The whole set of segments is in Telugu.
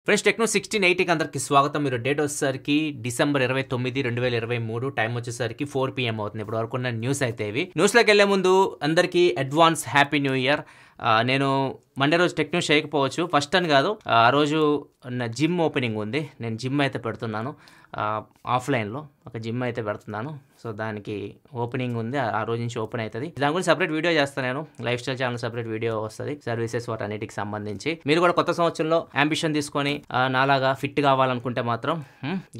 ఫ్రెండ్స్ టెక్నో 1680కి అందరికి స్వాగతం. మీరు డేట్ వచ్చేసరికి డిసెంబర్ 29, 2023 టైం వచ్చేసరికి 4 PM అవుతుంది. ఇప్పుడు వరకు ఉన్న న్యూస్ అయితే ఇవి. న్యూస్లోకి వెళ్లే ముందు అందరికీ అడ్వాన్స్ హ్యాపీ న్యూ ఇయర్. నేను మండే రోజు టెక్నో చేయకపోవచ్చు, ఫస్ట్ అని కాదు, ఆ రోజు నా జిమ్ ఓపెనింగ్ ఉంది. నేను జిమ్ అయితే పెడుతున్నాను, ఆఫ్లైన్లో ఒక జిమ్ అయితే పెడుతున్నాను. సో దానికి ఓపెనింగ్ ఉంది, ఆ రోజు నుంచి ఓపెన్ అవుతుంది. దాని గురించి సపరేట్ వీడియో చేస్తాను. నేను life style channel separate video వస్తుంది, సర్వీసెస్ వాటన్నిటికి సంబంధించి. మీరు కూడా కొత్త సంవత్సరంలో అంబిషన్ తీసుకొని నాలాగా ఫిట్ కావాలనుకుంటే మాత్రం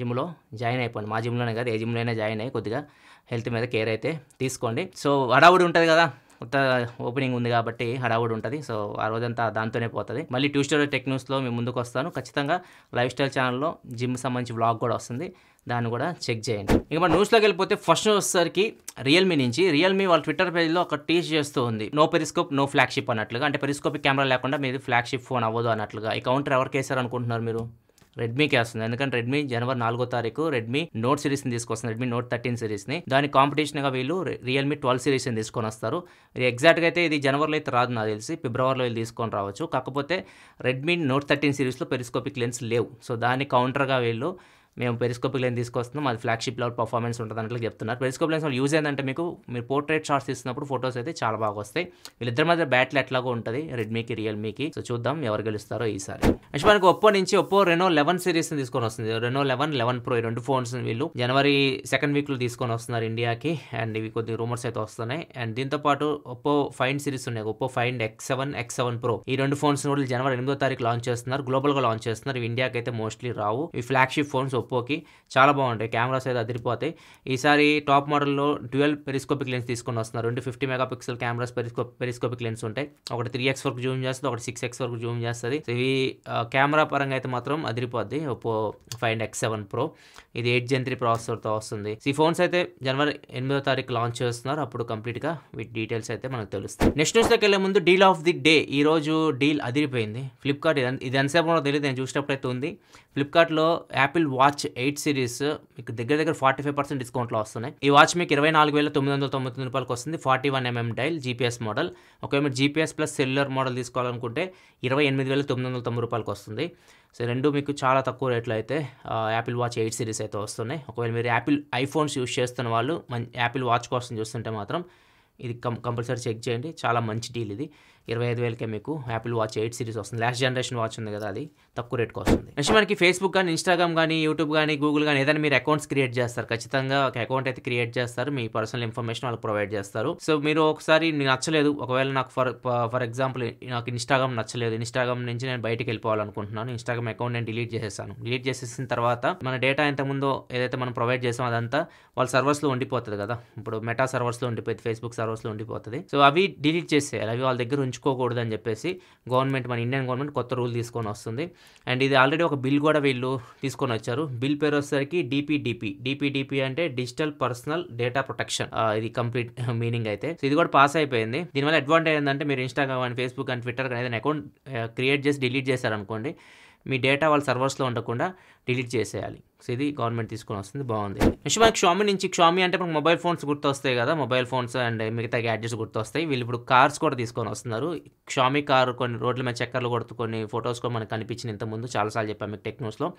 జిమ్లో జాయిన్ అయిపోండి. మా జిమ్లోనే కాదు, ఏ జిమ్లో అయినా జాయిన్ అయ్యి కొద్దిగా హెల్త్ మీద కేర్ అయితే తీసుకోండి. సో హడావుడి ఉంటుంది కదా, కొత్త ఓపెనింగ్ ఉంది కాబట్టి హడావుడి ఉంటుంది. సో ఆ రోజంతా దాంతోనే పోతుంది. మళ్ళీ ట్యూస్డే టెక్ న్యూస్లో మేము ముందుకు వస్తాను. ఖచ్చితంగా లైఫ్ స్టైల్ ఛానల్లో జిమ్ సంబంధించి వ్లాగ్ కూడా వస్తుంది, దాన్ని కూడా చెక్ చేయండి. ఇక మన న్యూస్లోకి వెళ్ళిపోతే ఫస్ట్ వచ్చేసరికి రియల్మీ నుంచి. రియల్మీ వాళ్ళ ట్విట్టర్ పేజ్లో ఒక టీచ్ చేస్తూ ఉంది, నో పెరిస్కోప్ నో ఫ్లాగ్షిప్ అన్నట్లుగా. అంటే పెరిస్కోపిక్ కెమెరా లేకుండా మీది ఫ్లాగ్షిప్ ఫోన్ అవ్వదు అన్నట్లుగా. ఈ కౌంటర్ ఎవరికి వేసారు అనుకుంటున్నారు మీరు? రెడ్మీకి వస్తుంది. ఎందుకంటే రెడ్మీ జనవరి 4వ తారీఖు రెడ్మీ నోట్ సిరీస్ని తీసుకొస్తుంది, రెడ్మీ నోట్ 13 సిరీస్ని. దాని కాంపిటీషన్గా వీళ్ళు రియల్మీ 12 సిరీస్ని తీసుకొని వస్తారు. ఎగ్జాక్ట్గా అయితే ఇది జనవరిలో అయితే రాదు, నాకు తెలిసి ఫిబ్రవరిలో వీళ్ళు తీసుకొని రావచ్చు. కాకపోతే రెడ్మీ నోట్ 13 సిరీస్లో పెరిస్కోపిక్ లెన్స్ లేవు. సో దాన్ని కౌంటర్గా వీళ్ళు మేము పెరిస్కోపిక్ లెన్స్ తీసుకొస్తున్నాం, అది ఫ్లాగ్షిప్ లెవెల్ పర్ఫార్మెన్స్ ఉంటుంది అన్నట్లు చెప్తున్నారు. పెరిస్కోప్ లెన్స్ యూజ్ ఏంటంటే మీరు పోర్ట్రేట్ షాట్స్ తీస్తున్నప్పుడు ఫోటోస్ అయితే చాలా బాగా వస్తాయి. వీళ్ళిద్దరి మధ్య బ్యాటిల్ ఎట్లాగో ఉంటుంది రెడ్మీకి రియల్మీకి. సో చూద్దాం ఎవరు గెలుస్తారో ఈసారి. నెక్స్ట్ మనకు ఒప్పో నుంచి ఒప్పో రెనో 11 సిరీస్ని తీసుకొని వస్తుంది. రెనో 11, 11 Pro ఈ రెండు ఫోన్స్ వీళ్ళు జనవరి 2nd వీక్లో తీసుకొని వస్తున్నారు ఇండియాకి. అండ్ ఇవి కొద్ది రూమర్స్ అయితే వస్తున్నాయి. అండ్ దీంతో పాటు ఒప్పో ఫైండ్ సిరీస్ ఉన్నాయి, Oppo find X7, X7 Pro ఈ రెండు ఫోన్స్ కూడా జనవరి 8వ తారీఖు లాంచ్ చేస్తున్నారు, గ్లోబల్గా లాంచ్ చేస్తున్నారు. ఇవి ఇండియాకి అయితే మోస్ట్లీ రావు. ఈ ఫ్లాగ్షిప్ ఫోన్స్ ఒప్పోకి చాలా బాగుంటాయి, కెమెరాస్ అయితే అదిరిపోతాయి. ఈసారి టాప్ మోడల్లో డ్యూయల్ పెరిస్కోపిక్ లెన్స్ తీసుకొని వస్తున్నారు. 50 మెగాపిక్సెల్ కెమెరాస్ పెరిస్కోపిక్ లెన్స్ ఉంటాయి. ఒకటి 3x వరకు జూమ్ చేస్తుంది, ఒకటి 6x వరకు జూమ్ చేస్తుంది. ఇవి కెమెరా పరంగా అయితే మాత్రం అదిరిపోద్ది. ఒప్పో ఫైండ్ X7 Pro ఇది 8 Gen 3 ప్రాసెసర్తో వస్తుంది. ఈ ఫోన్స్ అయితే జనవరి 8వ తారీఖు లాంచ్ చేస్తున్నారు, అప్పుడు కంప్లీట్గా వీటి డీటెయిల్స్ అయితే మనకు తెలుస్తాయి. నెక్స్ట్ న్యూస్లోకి వెళ్ళే ముందు డీల్ ఆఫ్ ది డే. ఈ రోజు డీల్ అదిరిపోయింది. ఫ్లిప్కార్ట్ ఇది ఎంతసేపు తెలియదు, నేను చూసినప్పుడు అయితే ఉంది. ఫ్లిప్కార్ట్లో యాపిల్ వాచ్ 8 సిరీస్ మీకు దగ్గర 45% డిస్కౌంట్లో వస్తున్నాయి. ఈ వాచ్ మీకు 24,999 రూపాయలకి వస్తుంది. 41mm dial GPS model. ఒకవేళ మీరు జీపీఎస్ ప్లస్ సెల్యులర్ మోడల్ తీసుకోవాలనుకుంటే 28,990 రూపాయలకి వస్తుంది. సో రెండు మీకు చాలా తక్కువ రేట్లో అయితే యాపిల్ వాచ్ 8 సిరీస్ అయితే వస్తున్నాయి. ఒకవేళ మీరు యాపిల్ ఐఫోన్స్ యూస్ చేస్తున్న వాళ్ళు యాపిల్ వాచ్ కోసం చూస్తుంటే మాత్రం ఇది కంపల్సరీ చెక్ చేయండి, చాలా మంచి డీల్ ఇది. 25,000కే మీకు యాపిల్ వాచ్ 8 సిరీస్ వస్తుంది. లాస్ట్ జనరేషన్ వాచ్ ఉంది కదా, అది తక్కువ రేట్కి వస్తుంది. నెక్స్ట్ మనకి ఫేస్బుక్ కానీ, ఇన్స్టాగ్రామ్ కానీ, యూట్యూబ్ కానీ, గూగుల్ కానీ ఏదైనా మీరు అకౌంట్స్ క్రియేట్ చేస్తారు, ఖచ్చితంగా ఒక అకౌంట్ అయితే క్రియేట్ చేస్తారు, మీ పర్సనల్ ఇన్ఫర్మేషన్ వాళ్ళకి ప్రొవైడ్ చేస్తారు. సో మీరు ఒకసారి మీకు నచ్చలేదు, ఒకవేళ నాకు ఫర్ ఎగ్జాంపుల్ నాకు ఇన్స్టాగ్రామ్ నచ్చలేదు, ఇన్స్టాగ్రామ్ నుంచి నేను బయటికి వెళ్ళిపోవాలనుకుంటున్నాను, ఇన్స్టాగ్రామ్ అకౌంట్ నేను డిలీట్ చేసేసాను. డిలీట్ చేసేసిన తర్వాత మన డేటా ఎంతకుముందో ఏదైతే మనం ప్రొవైడ్ చేసామో అదంతా వాళ్ళ సర్వర్స్లో ఉండిపోతుంది కదా. ఇప్పుడు మెటా సర్వర్స్లో ఉండిపోయింది, ఫేస్బుక్ సర్వర్స్లో ఉండిపోతుంది. సో అవి డిలీట్ చేసేయాలి, అవి వాళ్ళ దగ్గర ఉంచుకోకూడదు అని చెప్పేసి గవర్నమెంట్, మన ఇండియన్ గవర్నమెంట్ కొత్త రూల్ తీసుకొని వస్తుంది. అండ్ ఇది ఆల్రెడీ ఒక బిల్ కూడా వీళ్ళు తీసుకొని వచ్చారు. బిల్ పేరు వచ్చేసరికి డిపిడిపి అంటే డిజిటల్ పర్సనల్ డేటా ప్రొటెక్షన్, ఇది కంప్లీట్ మీనింగ్ అయితే. సో ఇది కూడా పాస్ అయిపోయింది. దీనివల్ల అడ్వాంటేజ్ ఏంటంటే మీరు ఇన్స్టాగ్రామ్ కానీ, ఫేస్బుక్ కానీ, ట్విట్టర్ కానీ ఏదైనా అకౌంట్ క్రియేట్ చేసి డిలీట్ చేశారనుకోండి, మీ డేటా వాళ్ళ సర్వర్స్లో ఉండకుండా డిలీట్ చేసేయాలి. సో ఇది గవర్నమెంట్ తీసుకొని వస్తుంది, బాగుంది. నెక్స్ట్ మనకి షామీ నుంచి. షామీ అంటే మనకు మొబైల్ ఫోన్స్ గుర్తొస్తాయి కదా, మొబైల్ ఫోన్స్ అండ్ మిగతా గ్యాడ్జెట్స్ గుర్తొస్తాయి. వీళ్ళు ఇప్పుడు కార్స్ కూడా తీసుకొని వస్తున్నారు. షామీ కార్ కొన్ని రోడ్ల మీద చక్కర్లు కొడుతూ కొన్ని ఫొటోస్ కూడా మనకు కనిపించింది ఇంతకుముందు, చాలాసార్లు చెప్పాము మీకు టెక్ న్యూస్లో.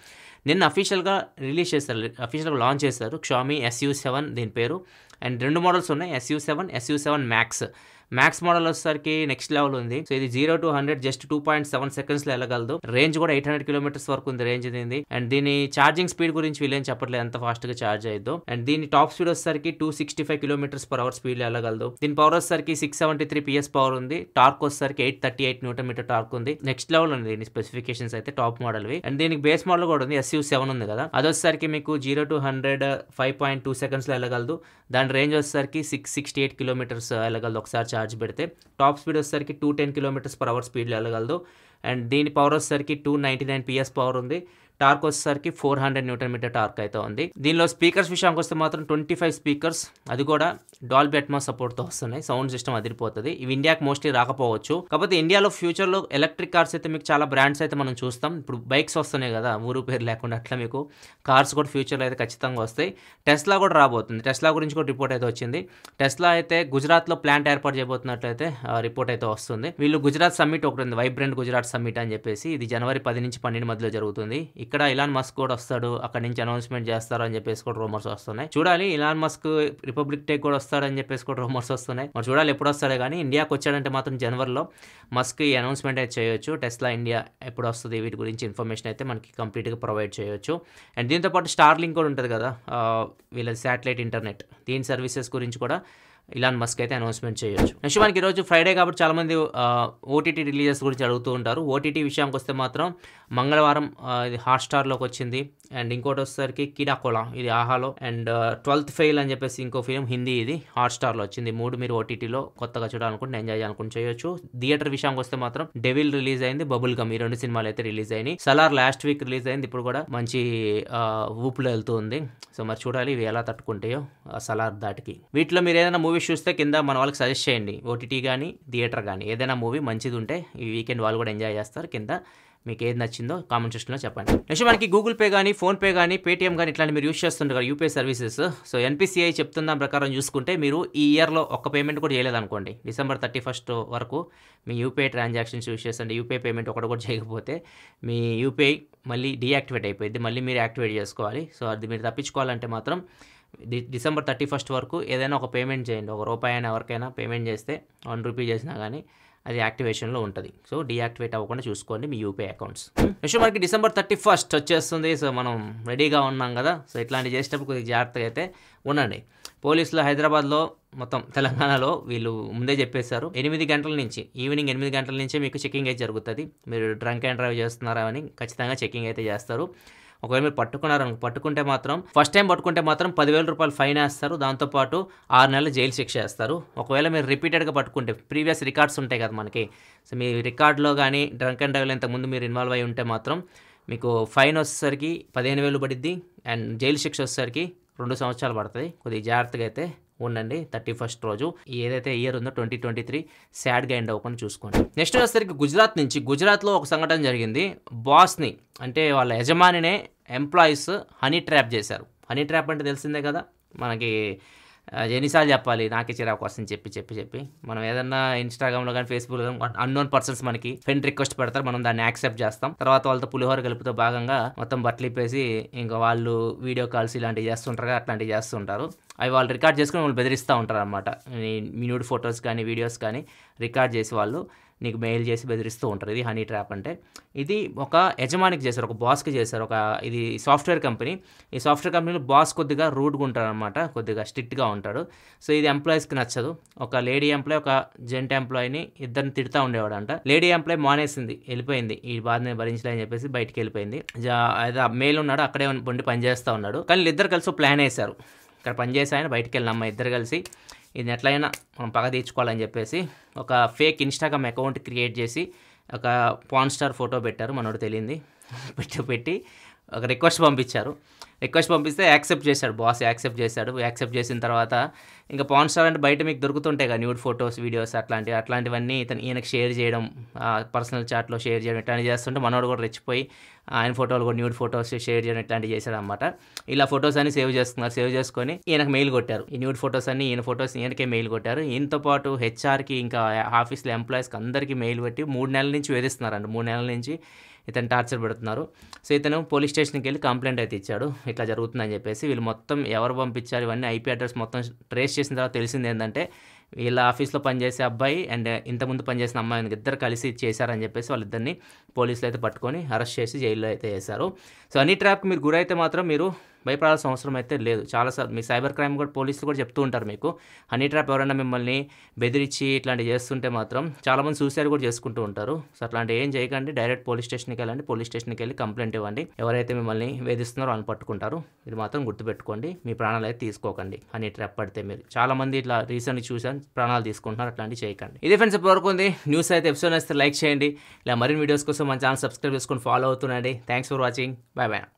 నిన్న అఫీషియల్గా రిలీజ్ చేస్తారు, అఫీషియల్గా లాంచ్ చేస్తారు షామీ SU7 దీని పేరు. అండ్ రెండు మోడల్స్ ఉన్నాయి, SU7 మ్యాక్స్ మోడల్ వచ్చేసరికి నెక్స్ట్ లెవెల్ ఉంది. సో ఇది 0 to 100 జస్ట్ 2.7 సెకండ్స్లో వెళ్ళగలదు. రేంజ్ కూడా 800 కిలోమీటర్స్ వరకు ఉంది రేంజ్ దీనిది. అండ్ దీని ఛార్జింగ్ స్పీడ్ గురించి వీళ్ళేం చెప్పట్లేదు ఎంత ఫాస్ట్గా ఛార్జ్ అయ్యిద్దో. అండ్ దీని టాప్ స్పీడ్ వచ్చేసరికి 265 km/h స్పీడ్లో వెళ్ళగలదు. దీని పవర్ వచ్చేసరికి 673 PS పవర్ ఉంది. టార్క్ వచ్చేసరికి 838 Nm టార్క్ ఉంది. నెక్స్ట్ లెవెల్ ఉంది దీని స్పెసిఫికేషన్స్ అయితే, టాప్ మోడల్వి. అండ్ దీనికి బేస్ మోడల్ కూడా ఉంది, SU7 ఉంది కదా, అది వచ్చేసరికి మీకు 0 to 100 5.2 సెకండ్స్లో వెళ్ళగలదు. దాని రేంజ్ వచ్చేసరికి 668 కిలోమీటర్స్ వెళ్ళగలదు ఒకసారి ఛార్జ్ పెడితే. టాప్ స్పీడ్ వచ్చేసరికి 210 km/h స్పీడ్లో వెళ్ళగలదు. అండ్ దీని పవర్ వచ్చేసరికి 299 PS పవర్ ఉంది. టార్క్ వచ్చేసరికి 400 న్యూటన్ మీటర్ టార్క్ అయితే ఉంది. దీనిలో స్పీకర్స్ విషయానికి వస్తే మాత్రం 25 స్పీకర్స్, అది కూడా డాల్బీ అట్మాస్ సపోర్ట్తో వస్తున్నాయి. సౌండ్ సిస్టమ్ అదిరిపోతుంది. ఇవి ఇండియాకి మోస్ట్లీ రాకపోవచ్చు. కాకపోతే ఇండియాలో ఫ్యూచర్లో ఎలక్ట్రిక్ కార్స్ అయితే మీకు చాలా బ్రాండ్స్ అయితే మనం చూస్తాం. ఇప్పుడు బైక్స్ వస్తున్నాయి కదా ఊరు పేరు లేకుండా, అట్లా మీకు కార్స్ కూడా ఫ్యూచర్లో అయితే ఖచ్చితంగా వస్తాయి. టెస్లా కూడా రాబోతుంది. టెస్లా గురించి కూడా రిపోర్ట్ అయితే వచ్చింది. టెస్లా అయితే గుజరాత్లో ప్లాంట్ ఏర్పాటు చేయబోతున్నట్లయితే రిపోర్ట్ అయితే వస్తుంది. వీళ్ళు గుజరాత్ సమ్మిట్ ఒకటి ఉంది, వైబ్రెంట్ గుజరాత్ సమ్మిట్ అని చెప్పేసి, ఇది జనవరి 10 నుంచి 12 మధ్యలో జరుగుతుంది. ఇక్కడ ఇలాన్ మస్క్ కూడా వస్తాడు, అక్కడ నుంచి అనౌన్స్మెంట్ చేస్తారు అని చెప్పేసి కూడా రూమర్స్ వస్తున్నాయి. చూడాలి, ఇలాన్ మస్క్ రిపబ్లిక్ డే కూడా వస్తాడని చెప్పేసి కూడా రూమర్స్ వస్తున్నాయి. మరి చూడాలి ఎప్పుడు వస్తాడే. కానీ ఇండియాకి వచ్చాడంటే మాత్రం జనవరిలో మస్క్ ఈ అనౌన్స్మెంట్ అయితే చేయొచ్చు. టెస్లా ఇండియా ఎప్పుడు వస్తుంది వీటి గురించి ఇన్ఫర్మేషన్ అయితే మనకి కంప్లీట్గా ప్రొవైడ్ చేయొచ్చు. అండ్ దీంతో పాటు స్టార్ లింక్ కూడా ఉంటుంది కదా, వీళ్ళ శాటిలైట్ ఇంటర్నెట్, దీని సర్వీసెస్ గురించి కూడా ఇలాన్ మస్క్ అయితే అనౌన్స్మెంట్ చేయొచ్చు. నెక్స్ట్ మనకి ఈరోజు ఫ్రైడే కాబట్టి చాలామంది ఓటీటీ రిలీజెస్ గురించి అడుగుతూ ఉంటారు. ఓటీటీ విషయానికి వస్తే మాత్రం మంగళవారం ఇది హాట్స్టార్లోకి వచ్చింది. అండ్ ఇంకోటి వచ్చేసరికి కిడాకోలా, ఇది ఆహాలో. అండ్ 12th ఫెయిల్ అని చెప్పేసి ఇంకో ఫిలిం హిందీ, ఇది హాట్స్టార్లో వచ్చింది. 3 మీరు ఓటీటీలో కొత్తగా చూడాలనుకుంటే ఎంజాయ్ చేయాలనుకుంటే చేయొచ్చు. థియేటర్ విషయానికి వస్తే మాత్రం డెవిల్ రిలీజ్ అయింది, బబుల్ గమ్, ఈ 2 సినిమాలు అయితే రిలీజ్ అయినాయి. సలార్ లాస్ట్ వీక్ రిలీజ్ అయింది, ఇప్పుడు కూడా మంచి ఊపులో వెళ్తూ ఉంది. సో మరి చూడాలి ఇవి ఎలా తట్టుకుంటాయో సలార్ దాటికి. వీటిలో మీరు ఏదైనా మూవీస్ చూస్తే కింద మన వాళ్ళకి సజెస్ట్ చేయండి, ఓటీటీ కానీ థియేటర్ కానీ ఏదైనా మూవీ మంచిది ఉంటే ఈ వీకెండ్ వాళ్ళు కూడా ఎంజాయ్ చేస్తారు. కింద మీకు ఏది నచ్చిందో కామెంట్ సెక్షన్లో చెప్పండి. నెక్స్ట్ మనకి గూగుల్ పే కానీ, ఫోన్పే కానీ, పేటీఎం కానీ ఇట్లాంటి మీరు యూస్ చేస్తుంటారు కదా యూపీఐ సర్వీసెస్. సో ఎన్పిసిఐ చెప్తున్న ప్రకారం చూసుకుంటే మీరు ఈ ఇయర్లో ఒక్క పేమెంట్ కూడా చేయలేదనుకోండి, డిసెంబర్ 31st వరకు మీ యూపీఐ ట్రాన్సాక్షన్స్ యూస్ చేస్తుంటే యూపీఐ పేమెంట్ ఒకటి కూడా చేయకపోతే మీ యూపీఐ మళ్ళీ డీయాక్టివేట్ అయిపోయింది, మళ్ళీ మీరు యాక్టివేట్ చేసుకోవాలి. సో అది మీరు తప్పించుకోవాలంటే మాత్రం డిసెంబర్ 31st వరకు ఏదైనా ఒక పేమెంట్ చేయండి. ₹1 అయినా ఎవరికైనా పేమెంట్ చేస్తే ₹1 చేసినా కానీ అది యాక్టివేషన్లో ఉంటుంది. సో డీయాక్టివేట్ అవ్వకుండా చూసుకోండి మీ యూపీఐ అకౌంట్స్. నెక్స్ట్ మనకి డిసెంబర్ 31st వచ్చేస్తుంది. సో మనం రెడీగా ఉన్నాం కదా. సో ఇట్లాంటి చేసేటప్పుడు కొద్దిగా జాగ్రత్తగా అయితే ఉండండి. పోలీసులు హైదరాబాద్లో మొత్తం తెలంగాణలో వీళ్ళు ముందే చెప్పేశారు, 8 గంటల నుంచి ఈవినింగ్ 8 గంటల నుంచే మీకు చెకింగ్ అయితే జరుగుతుంది. మీరు డ్రంక్ అండ్ డ్రైవ్ చేస్తున్నారా అని ఖచ్చితంగా చెకింగ్ అయితే చేస్తారు. ఒకవేళ మీరు పట్టుకుంటే మాత్రం ఫస్ట్ టైం పట్టుకుంటే మాత్రం ₹10,000 ఫైన్ వేస్తారు. దాంతోపాటు 6 నెలల జైలు శిక్ష వేస్తారు. ఒకవేళ మీరు రిపీటెడ్గా పట్టుకుంటే, ప్రీవియస్ రికార్డ్స్ ఉంటాయి కదా మనకి, సో మీ రికార్డులో కానీ డ్రంక్ అండ్ డ్రైవ్లో ఇంతకుముందు మీరు ఇన్వాల్వ్ అయి ఉంటే మాత్రం మీకు ఫైన్ వచ్చేసరికి 15,000 పడిద్ది. అండ్ జైలు శిక్ష వచ్చేసరికి 2 సంవత్సరాలు పడుతుంది. కొద్దిగా జాగ్రత్తగా అయితే ఉండండి. 31st రోజు ఏదైతే ఇయర్ ఉందో 2023 సాడ్గా ఎండ్ అవ్వకుండా చూసుకోండి. నెక్స్ట్ వచ్చేసరికి గుజరాత్లో ఒక సంఘటన జరిగింది. బాస్ని అంటే వాళ్ళ యజమానినే ఎంప్లాయీస్ హనీ ట్రాప్ చేశారు. హనీ ట్రాప్ అంటే తెలిసిందే కదా మనకి, ఎన్నిసార్లు చెప్పాలి, నాకే చిరాకు వస్తుంది చెప్పి మనం ఏదన్నా ఇన్స్టాగ్రామ్లో కానీ ఫేస్బుక్లో కానీ అన్నోన్ పర్సన్స్ మనకి ఫ్రెండ్ రిక్వెస్ట్ పెడతారు, మనం దాన్ని యాక్సెప్ట్ చేస్తాం. తర్వాత వాళ్ళతో పులిహోర కలుపుతో భాగంగా మొత్తం బట్టలు ఇప్పేసి ఇంకా వాళ్ళు వీడియో కాల్స్ ఇలాంటివి చేస్తుంటారు, అట్లాంటివి చేస్తుంటారు. అవి వాళ్ళు రికార్డ్ చేసుకుని వాళ్ళు బెదిరిస్తూ ఉంటారు అనమాట. మీ న్యూడ్ ఫొటోస్ కానీ వీడియోస్ కానీ రికార్డ్ చేసి వాళ్ళు నీకు మెయిల్ చేసి బెదిరిస్తూ ఉంటారు. ఇది హనీ ట్రాప్ అంటే. ఇది ఒక యజమానికి చేశారు, ఒక బాస్కి చేశారు. ఇది సాఫ్ట్వేర్ కంపెనీ. ఈ సాఫ్ట్వేర్ కంపెనీలో బాస్ కొద్దిగా రూడ్గా ఉంటాడు అనమాట, కొద్దిగా స్ట్రిక్ట్గా ఉంటాడు. సో ఇది ఎంప్లాయీస్కి నచ్చదు. ఒక లేడీ ఎంప్లాయీ, ఒక జెంట్ ఎంప్లాయీని ఇద్దరిని తిడుతూ ఉండేవాడు అంట. లేడీ ఎంప్లాయీ మానేసింది, వెళ్ళిపోయింది, ఈ బాధని భరించలేని చెప్పేసి బయటికి వెళ్ళిపోయింది. మేల్ ఉన్నాడు, అక్కడే ఉండి పనిచేస్తూ ఉన్నాడు. కానీ ఇద్దరు కలిసి ప్లాన్ వేశారు. ఇక్కడ పనిచేసి ఆయన బయటికి వెళ్ళిన అమ్మాయి ఇద్దరు కలిసి ఇది ఎట్లయినా మనం పగ తీర్చుకోవాలని చెప్పేసి ఒక ఫేక్ ఇన్స్టాగ్రామ్ అకౌంట్ క్రియేట్ చేసి ఒక పాన్ స్టార్ ఫోటో పెట్టారు, మనోడు తెలియంది పెట్టి ఒక రిక్వెస్ట్ పంపించారు. రిక్వెస్ట్ పంపిస్తే యాక్సెప్ట్ చేశాడు, బాస్ యాక్సెప్ట్ చేశాడు. యాక్సెప్ట్ చేసిన తర్వాత ఇంకా పాన్ స్టార్ అంటే బయట మీకు దొరుకుతుంటాయి కదా న్యూడ్ ఫొటోస్, వీడియోస్, అట్లాంటివన్నీ ఈయనకి షేర్ చేయడం, పర్సనల్ చాట్లో షేర్ చేయడం, ఇట్లాంటివి చేస్తుంటే మనోడు కూడా రెచ్చిపోయి ఆయన ఫోటోలు కూడా న్యూడ్ ఫొటోస్ షేర్ చేయడం ఇట్లాంటివి చేశాడు అనమాట. ఇలా ఫొటోస్ అన్ని సేవ్ చేసుకొని ఈయనకు మెయిల్ కొట్టారు. ఈ న్యూడ్ ఫొటోస్ అన్ని ఈయన ఫొటోస్ ఈయనకే మెయిల్ కొట్టారు. ఈయనతో పాటు హెచ్ఆర్కి ఇంకా ఆఫీస్లో ఎంప్లాయీస్కి అందరికీ మెయిల్ పెట్టి 3 నెలల నుంచి వేధిస్తున్నారండి. 3 నెలల నుంచి ఇతను టార్చర్ పెడుతున్నారు. సో ఇతను పోలీస్ స్టేషన్కి వెళ్ళి కంప్లైంట్ అయితే ఇచ్చాడు, ఇట్లా జరుగుతుందని చెప్పేసి. వీళ్ళు మొత్తం ఎవరు పంపించారు ఇవన్నీ ఐపీ అడ్రస్ మొత్తం ట్రేస్ చేసిన తర్వాత తెలిసింది ఏంటంటే వీళ్ళ ఆఫీస్లో పనిచేసే అబ్బాయి అండ్ ఇంతకుముందు పనిచేసిన అమ్మాయిని ఇద్దరు కలిసి చేశారని చెప్పేసి వాళ్ళిద్దరిని పోలీసులు అయితే పట్టుకొని అరెస్ట్ చేసి జైల్లో అయితే వేశారు. సో హనీ ట్రాప్కి మీరు గురైతే మాత్రం మీరు భయపడాల్సిన అవసరం అయితే లేదు. చాలాసార్లు మీ సైబర్ క్రైమ్ కూడా పోలీసులు కూడా చెప్తూ ఉంటారు మీకు. హనీ ట్రాప్ ఎవరైనా మిమ్మల్ని బెదిరించి ఇట్లాంటివి చేస్తుంటే మాత్రం చాలామంది సూసైడ్ కూడా చేసుకుంటూ ఉంటారు. సో అట్లాంటివి ఏం చేయకండి, డైరెక్ట్ పోలీస్ స్టేషన్కి వెళ్ళండి. పోలీస్ స్టేషన్కి వెళ్ళి కంప్లైంట్ ఇవ్వండి. ఎవరైతే మిమ్మల్ని వేధిస్తున్నారో వాళ్ళని పట్టుకుంటారు. ఇది మాత్రం గుర్తుపెట్టుకోండి. మీ ప్రాణాలు అయితే తీసుకోకండి హనీ ట్రాప్ పడితే. మీరు చాలామంది ఇట్లా రీసెంట్గా చూసాను ప్రాణాలు తీసుకుంటున్నారు, అట్లాంటివి చేయకండి. ఇది ఫ్రెండ్స్ ఇప్పటివరకు ఉంది న్యూస్ అయితే. ఎపిసోడ్ వస్తే లైక్ చేయండి. ఇలా మరిన్ని వీడియోస్ కోసం మన ఛానల్ సబ్స్క్రైబ్ చేసుకొని ఫాలో అవుతుండండి. Thanks for watching. Bye bye.